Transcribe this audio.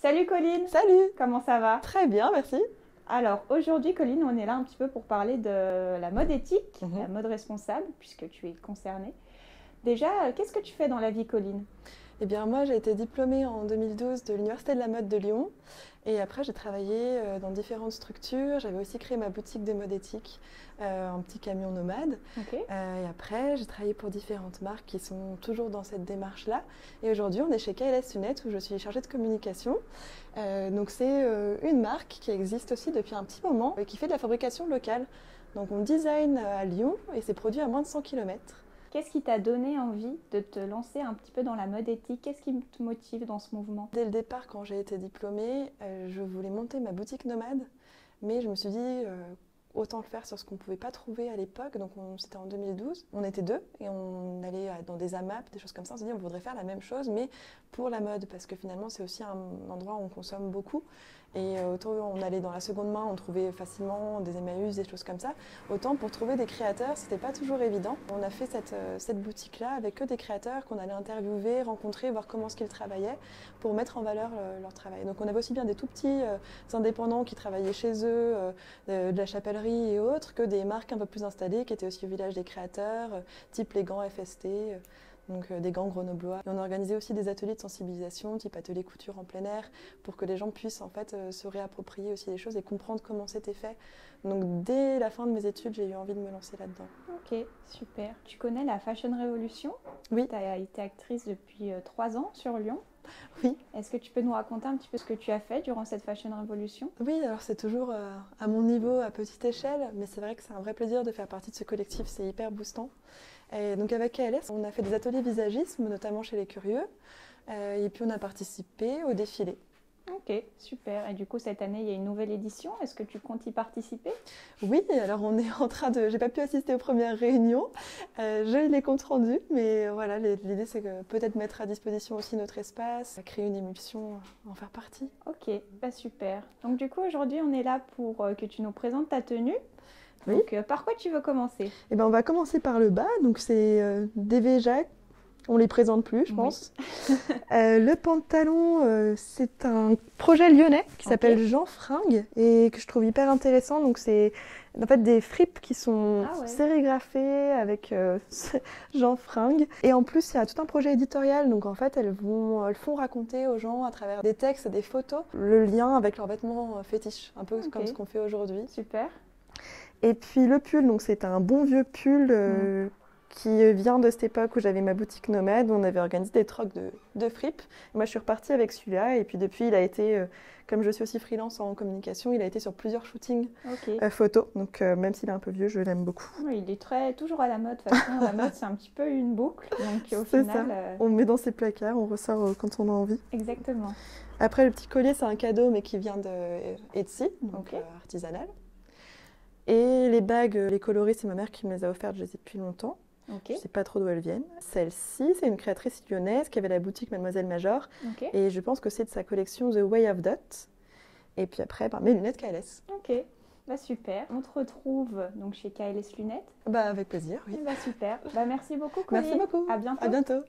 Salut Colline! Salut! Comment ça va? Très bien, merci. Alors aujourd'hui Colline, on est là un petit peu pour parler de la mode éthique, la mode responsable, puisque tu es concernée. Déjà, qu'est-ce que tu fais dans la vie Colline? Eh bien, moi, j'ai été diplômée en 2012 de l'Université de la mode de Lyon. Et après, j'ai travaillé dans différentes structures. J'avais aussi créé ma boutique de mode éthique, un petit camion nomade. Ok. Et après, j'ai travaillé pour différentes marques qui sont toujours dans cette démarche-là. Et aujourd'hui, on est chez KLS Lunettes où je suis chargée de communication. Donc, c'est une marque qui existe aussi depuis un petit moment et qui fait de la fabrication locale. Donc, on design à Lyon et c'est produit à moins de 100 km. Qu'est-ce qui t'a donné envie de te lancer un petit peu dans la mode éthique? Qu'est-ce qui te motive dans ce mouvement? Dès le départ, quand j'ai été diplômée, je voulais monter ma boutique nomade, mais je me suis dit autant le faire sur ce qu'on ne pouvait pas trouver à l'époque. Donc c'était en 2012, on était deux et on allait dans des AMAP, des choses comme ça. On s'est dit on voudrait faire la même chose, mais pour la mode, parce que finalement c'est aussi un endroit où on consomme beaucoup. Et autant on allait dans la seconde main, on trouvait facilement des Emmaüs, des choses comme ça. Autant pour trouver des créateurs, c'était pas toujours évident. On a fait cette boutique-là avec que des créateurs qu'on allait interviewer, rencontrer, voir comment est-ce qu'ils travaillaient pour mettre en valeur leur travail. Donc on avait aussi bien des tout petits indépendants qui travaillaient chez eux, de la chapellerie et autres, que des marques un peu plus installées qui étaient aussi au village des créateurs, type les gants FST. Donc des gants grenoblois. Et on a organisé aussi des ateliers de sensibilisation, type atelier couture en plein air, pour que les gens puissent en fait se réapproprier aussi les choses et comprendre comment c'était fait. Donc dès la fin de mes études, j'ai eu envie de me lancer là-dedans. Ok, super. Tu connais la Fashion Revolution? Oui. Tu as été actrice depuis 3 ans sur Lyon. Oui. Est-ce que tu peux nous raconter un petit peu ce que tu as fait durant cette Fashion Revolution? Oui, alors c'est toujours à mon niveau, à petite échelle, mais c'est vrai que c'est un vrai plaisir de faire partie de ce collectif, c'est hyper boostant. Et donc avec KLS, on a fait des ateliers visagisme, notamment chez les curieux, et puis on a participé au défilé. Ok, super. Et du coup, cette année, il y a une nouvelle édition. Est-ce que tu comptes y participer? Oui, alors on est en train de... J'ai pas pu assister aux premières réunions, j'ai les comptes rendus, mais voilà, l'idée c'est que peut-être mettre à disposition aussi notre espace, créer une émulsion, en faire partie. Ok, bah super. Donc du coup, aujourd'hui, on est là pour que tu nous présentes ta tenue. Oui. Donc par quoi tu veux commencer? Eh ben, on va commencer par le bas, donc c'est des Véjac. On les présente plus, je pense. Le pantalon, c'est un projet lyonnais qui s'appelle Jean Fringue et que je trouve hyper intéressant. Donc c'est en fait des fripes qui sont sérigraphées avec Jean Fringue. Et en plus, il y a tout un projet éditorial. Donc en fait, elles font raconter aux gens à travers des textes, des photos, le lien avec leurs vêtements fétiches, un peu comme ce qu'on fait aujourd'hui. Super. Et puis le pull, donc c'est un bon vieux pull qui vient de cette époque où j'avais ma boutique nomade, où on avait organisé des trocs de fripes. Moi, je suis repartie avec celui-là, et puis depuis, il a été, comme je suis aussi freelance en communication, il a été sur plusieurs shootings photos. Donc même s'il est un peu vieux, je l'aime beaucoup. Oui, il est toujours à la mode. De toute façon, la mode, c'est un petit peu une boucle. Donc au final, on le met dans ses placards, on ressort quand on a envie. Exactement. Après, le petit collier, c'est un cadeau, mais qui vient de Etsy, donc artisanal. Et les bagues, les coloris, c'est ma mère qui me les a offertes, je les ai depuis longtemps. Je ne sais pas trop d'où elles viennent. Celle-ci, c'est une créatrice lyonnaise qui avait la boutique Mademoiselle Major. Et je pense que c'est de sa collection The Way of Dot. Et puis après, mes lunettes KLS. Ok, bah super. On te retrouve donc chez KLS Lunettes. Bah avec plaisir, oui. Bah super. Bah merci beaucoup Colline. Merci beaucoup. À bientôt. À bientôt.